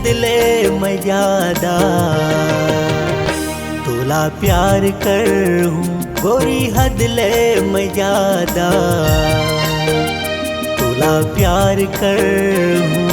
हदले मैं ज्यादा तोला प्यार कर हूँ गोरी हदले मैं ज्यादा तोला प्यार कर हूँ।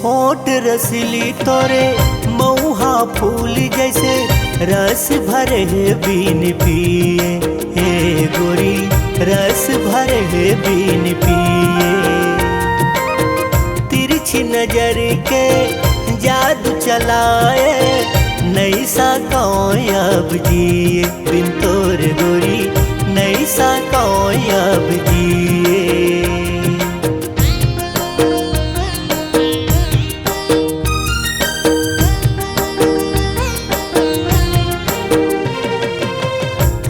होठ रसीली तोरे मऊहा फूल जैसे रस भरे बीन पिए हे गोरी रस भरे बीन पिए। तिरछी नजर के जादू चलाए नई सा कामयाब जिए बिन तोर गोरी नई सा कामयाब जिए।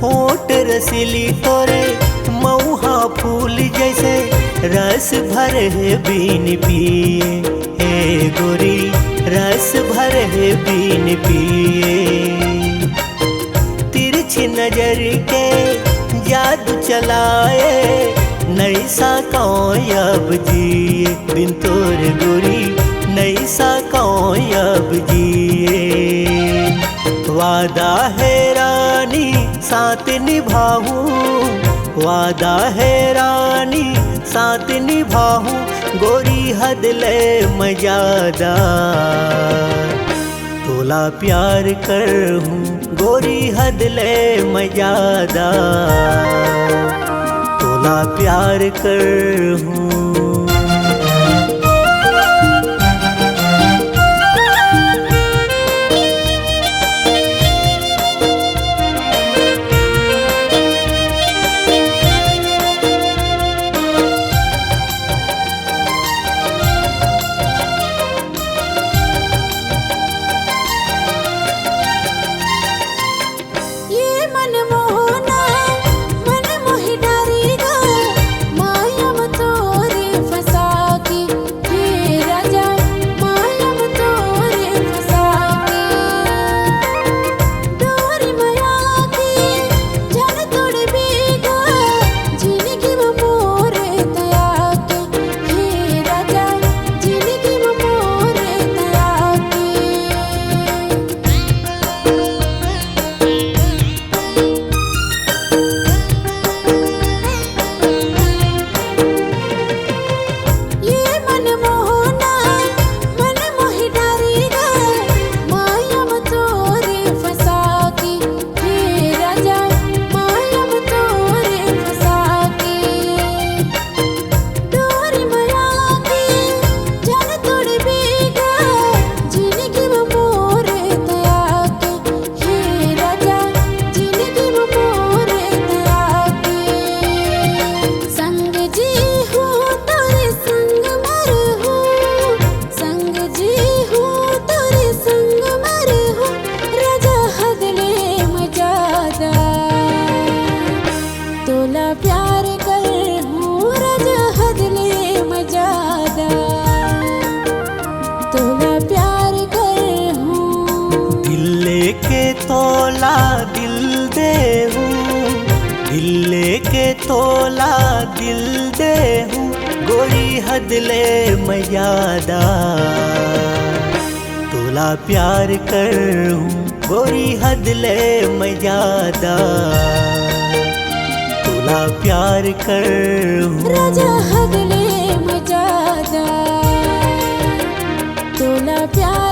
होठ रसीली तोरे मऊहा फूल जैसे रस भरे बीन पिए हे गोरी रस भरे बीन पिए। तिरछी नजर के जादू चलाए नई सा कामयाब जिए बिन तोर गोरी नई सा कामयाब जिए। वादा है रानी साथ निभाऊं वादा है रानी साथ निभाऊं गोरी हदले मैं ज्यादा तोला प्यार कर हूँ गोरी हदले मैं ज्यादा तोला प्यार कर हूँ। तोला दिल दे हूँ दिल लेके तोला दिल दे हूँ गोरी हदले मैं ज्यादा तोला प्यार कर हूँ गोरी हदले मैं ज्यादा तोला प्यार कर हूँ राजा हदले मैं ज्यादा तोला प्यार